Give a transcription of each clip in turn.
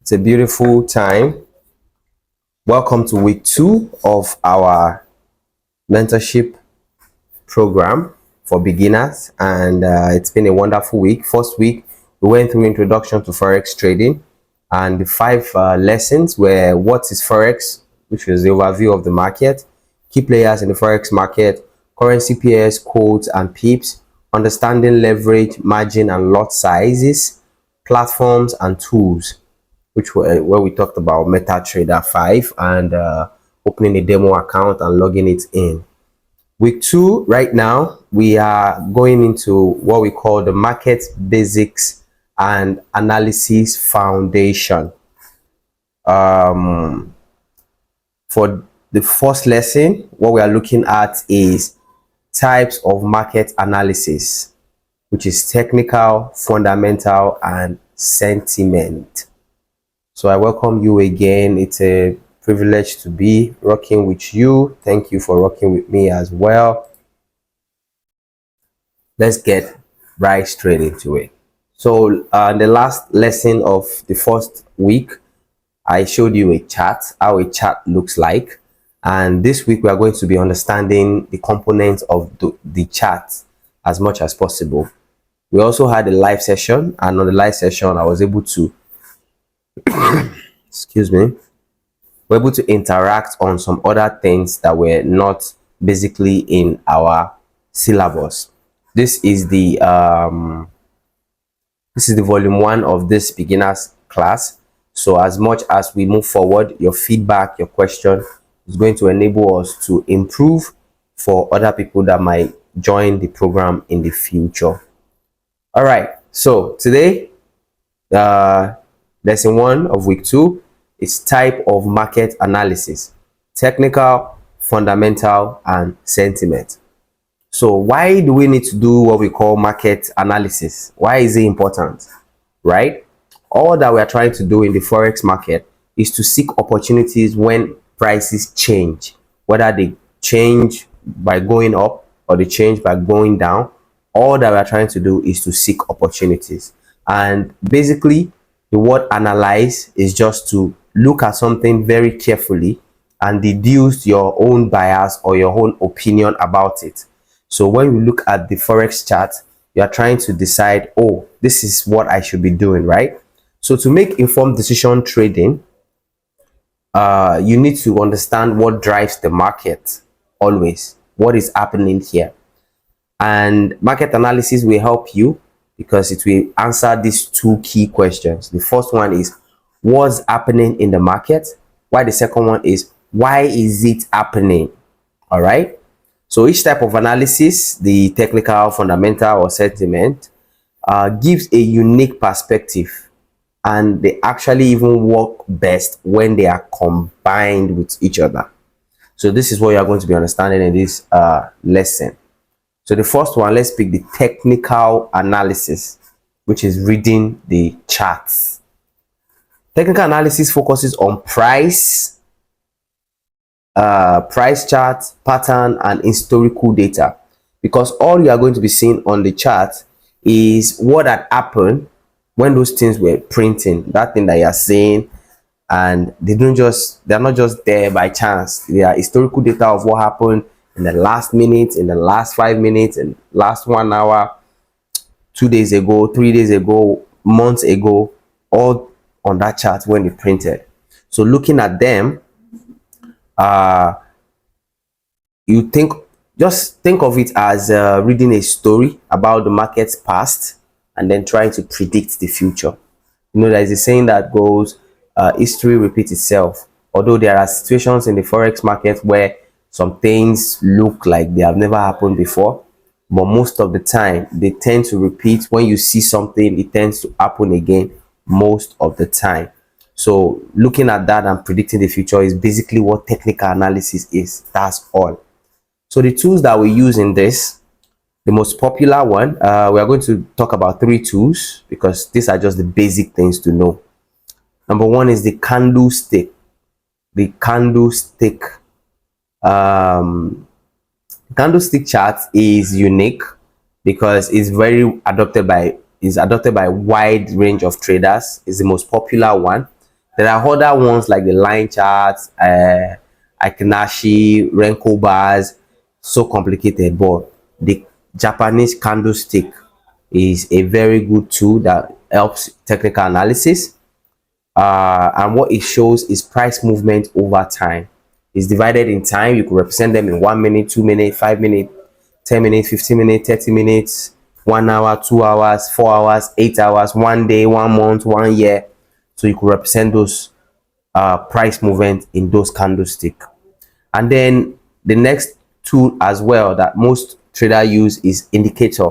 It's a beautiful time. Welcome to week 2 of our mentorship program for beginners, and it's been a wonderful week. First week, we went through introduction to forex trading, and the 5 lessons were what is forex, which was the overview of the market, key players in the forex market, currency pairs, codes and pips, understanding leverage, margin and lot sizes, platforms and tools, which were where we talked about MetaTrader 5 and opening a demo account and logging it in. Week 2, right now, we are going into what we call the market basics and analysis foundation. For the first lesson, what we are looking at is types of market analysis, which is technical, fundamental, and sentiment. So I welcome you again. It's a privilege to be rocking with you. Thank you for rocking with me as well. Let's get right straight into it. So the last lesson of the first week, I showed you a chart, how a chart looks like. And this week we are going to be understanding the components of the chart as much as possible. We also had a live session, and on the live session I was able to we're able to interact on some other things that were not basically in our syllabus. This is the volume 1 of this beginners class. So as much as we move forward, your feedback, your question is going to enable us to improve for other people that might join the program in the future. All right, so today lesson 1 of week 2 is type of market analysis: technical, fundamental, and sentiment. So why do we need to do what we call market analysis? Why is it important, right? All that we are trying to do in the forex market is to seek opportunities when prices change, whether they change by going up or they change by going down. All that we are trying to do is to seek opportunities. And basically, the word analyze is just to look at something very carefully and deduce your own bias or your own opinion about it. So when you look at the forex chart, you are trying to decide, oh, this is what I should be doing, right? So to make informed decision trading, you need to understand what drives the market always, what is happening here. And market analysis will help you because it will answer these 2 key questions. The first one is what's happening in the market, while the second one is why is it happening. All right, so each type of analysis, the technical, fundamental, or sentiment, gives a unique perspective, and they actually even work best when they are combined with each other. So this is what you are going to be understanding in this lesson. So the first one, let's pick the technical analysis, which is reading the charts. Technical analysis focuses on price chart, pattern, and historical data, because all you are going to be seeing on the chart is what had happened when those things were printing, that thing that you are seeing, and they're not just there by chance. They are historical data of what happened in the last minute, in the last 5 minutes, and last 1 hour, 2 days ago, 3 days ago, months ago, all on that chart when they printed. So looking at them, you just think of it as reading a story about the market's past and then trying to predict the future. You know, there is a saying that goes, history repeats itself. Although there are situations in the forex market where some things look like they have never happened before, but most of the time they tend to repeat. When you see something, it tends to happen again most of the time. So looking at that and predicting the future is basically what technical analysis is. That's all. So the tools that we use in this, the most popular one, we are going to talk about 3 tools because these are just the basic things to know. Number 1 is the candlestick. The candlestick chart is unique because it's adopted by a wide range of traders. It's the most popular one. There are other ones like the line charts, Akinashi, Renko bars, so complicated. But the Japanese candlestick is a very good tool that helps technical analysis. And what it shows is price movement over time. It's divided in time. You could represent them in 1 minute, 2 minutes, 5 minutes, 10 minutes, 15 minutes, 30 minutes, 1 hour, 2 hours, 4 hours, 8 hours, 1 day, 1 month, 1 year. So you could represent those price movement in those candlestick. And then the next tool as well that most traders use is indicator.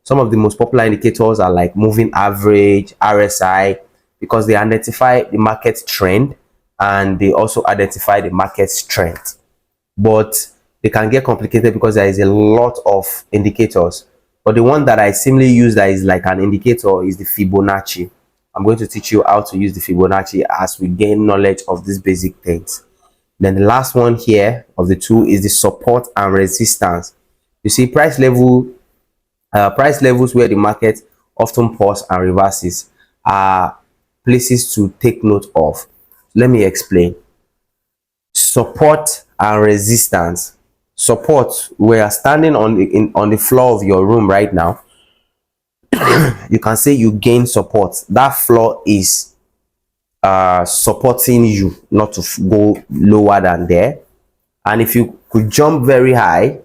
Some of the most popular indicators are like moving average, RSI, because they identify the market trend and they also identify the market strength. But they can get complicated because there is a lot of indicators. But the one that I simply use that is like an indicator is the Fibonacci. I'm going to teach you how to use the Fibonacci as we gain knowledge of these basic things. Then the last one here of the two is the support and resistance. You see, price levels where the market often pause and reverses are places to take note of. Let me explain. Support and resistance. Support, we are standing on the floor of your room right now. You can say you gain support. That floor is supporting you not to go lower than there. And if you could jump very high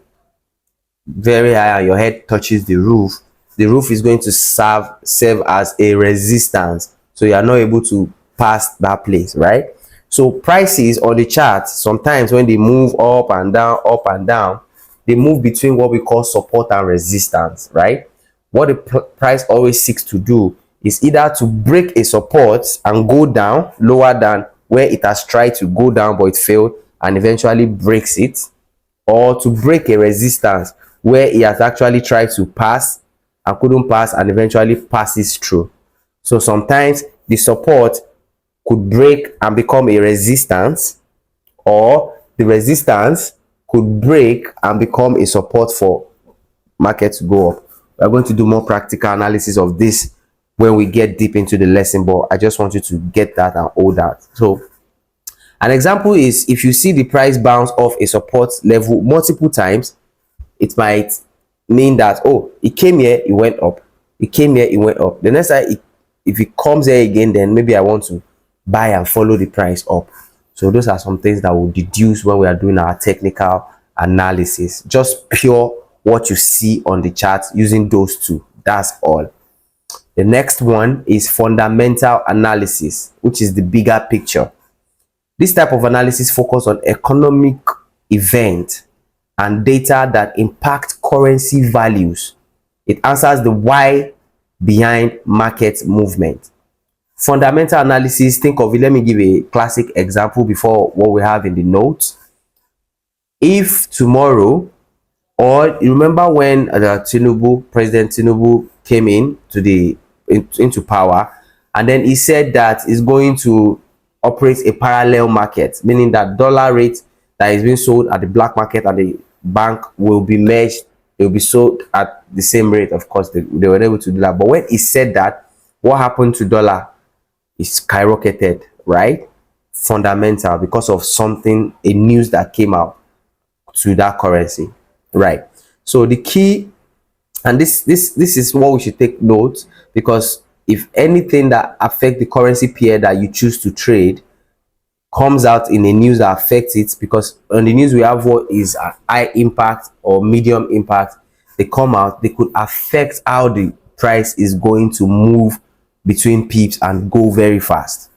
and your head touches the roof is going to serve as a resistance, so you are not able to pass that place, right? So prices on the chart, sometimes when they move up and down, they move between what we call support and resistance, right? What the price always seeks to do is either to break a support and go down lower than where it has tried to go down but it failed and eventually breaks it, or to break a resistance where it has actually tried to pass and couldn't pass and eventually passes through. So sometimes the support could break and become a resistance, or the resistance could break and become a support for market to go up. We're going to do more practical analysis of this when we get deep into the lesson, but I just want you to get that and hold that. So an example is if you see the price bounce off a support level multiple times, it might mean that, oh, it came here, it went up, it came here, it went up. The next time if it comes here again, then maybe I want to buy and follow the price up. So those are some things that we'll deduce when we are doing our technical analysis. Just pure what you see on the chart using those two. That's all. The next one is fundamental analysis, which is the bigger picture. This type of analysis focuses on economic event and data that impact currency values. It answers the why behind market movement. Fundamental analysis, think of it. Let me give a classic example before what we have in the notes. If tomorrow, or you remember when President Tinubu came into power, and then he said that he's going to operate a parallel market, meaning that dollar rate that is being sold at the black market and the bank will be merged. It will be sold at the same rate. Of course, they were able to do that. But when he said that, what happened to dollar? It skyrocketed, right? Fundamental, because of something, a news that came out to that currency, right? So the key, and this is what we should take note, because if anything that affects the currency pair that you choose to trade comes out in a news that affects it, because on the news we have what is a high impact or medium impact, they come out, they could affect how the price is going to move between pips and go very fast.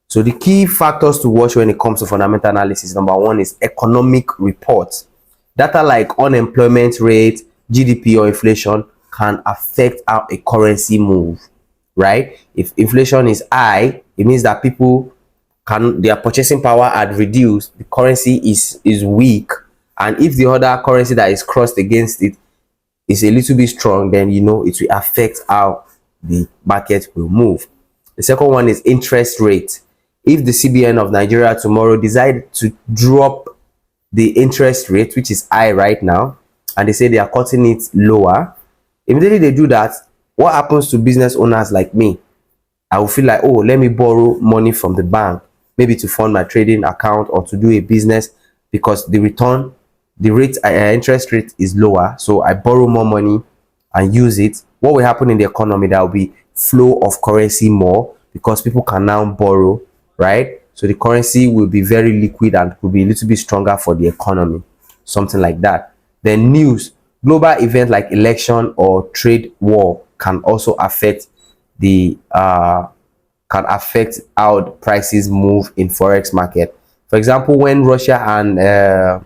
So the key factors to watch when it comes to fundamental analysis, number one is economic reports. Data like unemployment rate, GDP, or inflation can affect how a currency move, right? If inflation is high, it means that their purchasing power had reduced, the currency is weak, and if the other currency that is crossed against it is a little bit strong, then it will affect how the market will move. The second one is interest rate. If the CBN of Nigeria tomorrow decide to drop the interest rate, which is high right now, and they say they are cutting it lower, immediately they do that, what happens to business owners like me? I will feel like, oh, let me borrow money from the bank, maybe to fund my trading account or to do a business, because the return, the rate, interest rate is lower. So I borrow more money and use it. What will happen in the economy? There will be flow of currency more, because people can now borrow, right? So the currency will be very liquid and will be a little bit stronger for the economy, something like that. Then news, global events like election or trade war can also affect the can affect how the prices move in forex market. For example, when Russia and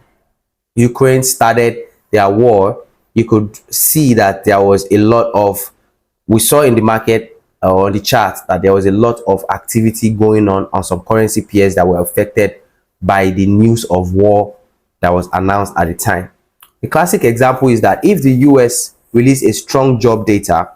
Ukraine started their war, you could see that there was a lot of, we saw in the market on the chart that there was a lot of activity going on some currency pairs that were affected by the news of war that was announced at the time. A classic example is that if the US release a strong job data,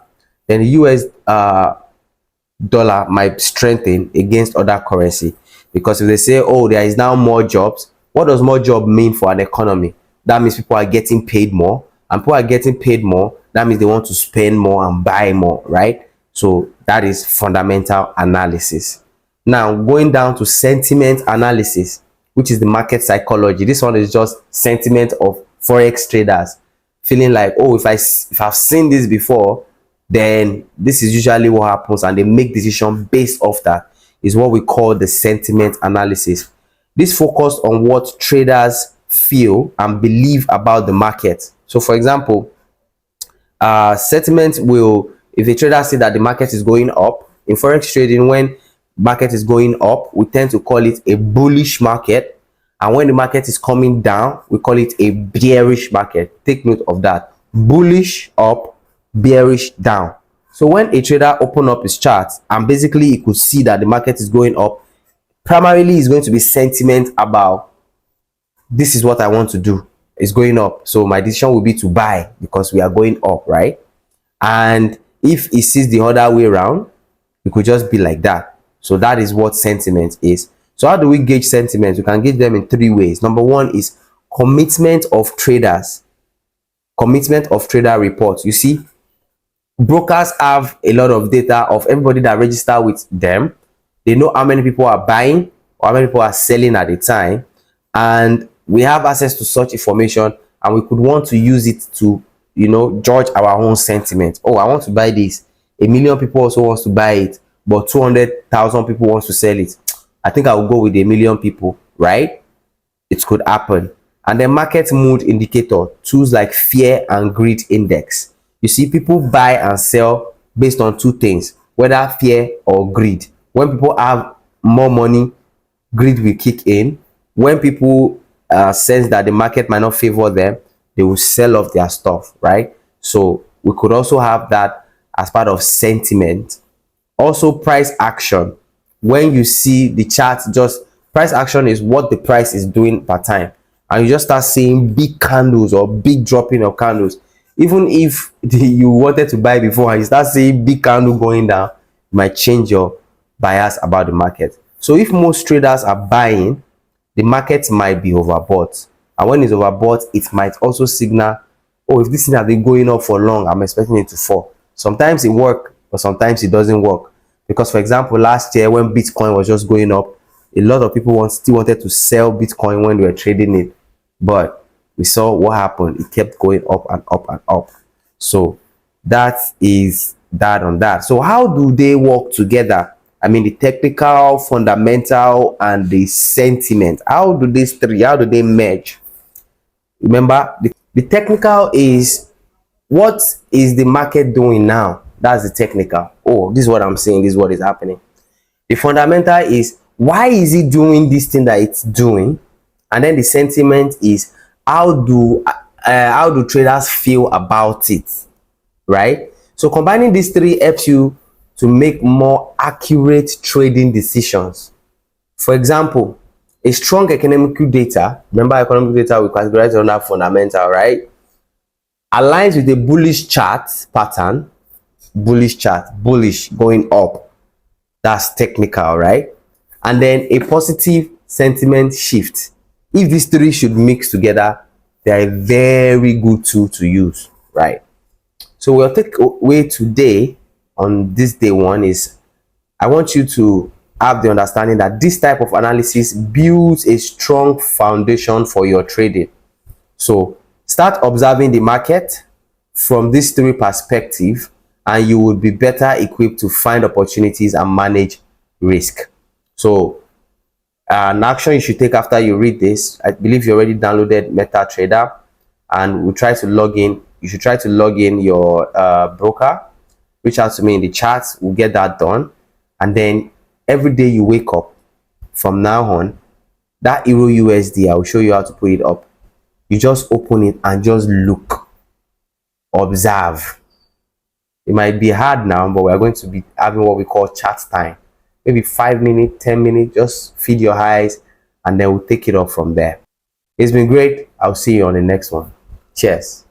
then the US dollar might strengthen against other currency, because if they say, oh, there is now more jobs, what does more job mean for an economy? That means people are getting paid more, and people are getting paid more, that means they want to spend more and buy more, right? So that is fundamental analysis. Now going down to sentiment analysis, which is the market psychology. This one is just sentiment of forex traders feeling like, oh, if I've seen this before, then this is usually what happens, and they make decision based off that. Is what we call the sentiment analysis. This focus on what traders feel and believe about the market. So for example, sentiment will, if a trader say that the market is going up in forex trading, when market is going up, we tend to call it a bullish market, and when the market is coming down, we call it a bearish market. Take note of that: bullish up, bearish down. So when a trader open up his chart and basically he could see that the market is going up, primarily is going to be sentiment about, this is what I want to do, it's going up, so my decision will be to buy because we are going up, right? And if he sees the other way around, it could just be like that. So that is what sentiment is. So how do we gauge sentiment? We can gauge them in three ways. Number one is commitment of traders. Commitment of trader reports. You see, brokers have a lot of data of everybody that register with them. They know how many people are buying or how many people are selling at a time, and we have access to such information, and we could want to use it to, you know, judge our own sentiment. Oh, I want to buy this, 1,000,000 people also wants to buy it, but 200,000 people wants to sell it. I think I will go with 1,000,000 people, right? It could happen. And then market mood indicator, tools like fear and greed index. You see, people buy and sell based on two things, whether fear or greed. When people have more money, greed will kick in. When people sense that the market might not favor them, they will sell off their stuff, right? So we could also have that as part of sentiment. Also, price action. When you see the chart, just price action is what the price is doing per time, and you just start seeing big candles or big dropping of candles. Even if you wanted to buy before and you start seeing big candle going down, you might change your bias about the market. So if most traders are buying, the market might be overbought, and when it's overbought, it might also signal, oh, if this thing has been going up for long, I'm expecting it to fall. Sometimes it works, but sometimes it doesn't work. Because for example, last year when Bitcoin was just going up, a lot of people still wanted to sell Bitcoin when they were trading it, but we saw what happened. It kept going up and up and up. So that is that on that. So how do they work together? I mean, the technical, fundamental, and the sentiment. How do these three, how do they merge? Remember, the technical is, what is the market doing now? That's the technical. Oh, this is what I'm saying, this is what is happening. The fundamental is, why is it doing this thing that it's doing? And then the sentiment is, how do traders feel about it, right? So combining these three helps you to make more accurate trading decisions. For example, a strong economic data, remember economic data we categorize under fundamental, right? Aligns with a bullish chart pattern, bullish chart, bullish going up, that's technical, right? And then a positive sentiment shift. If these three should mix together, they are a very good tool to use, right? So we'll take away today on this day one is I want you to have the understanding that this type of analysis builds a strong foundation for your trading. So start observing the market from these three perspectives, and you will be better equipped to find opportunities and manage risk. So an action you should take after you read this, I believe you already downloaded MetaTrader, and we'll try to log in. You should try to log in your broker. Reach out to me in the chat. We'll get that done. And then every day you wake up from now on, that Euro USD, I will show you how to put it up. You just open it and just look, observe. It might be hard now, but we're going to be having what we call chat time. Maybe 5 minutes, 10 minutes, just feed your eyes, and then we'll take it up from there. It's been great. I'll see you on the next one. Cheers.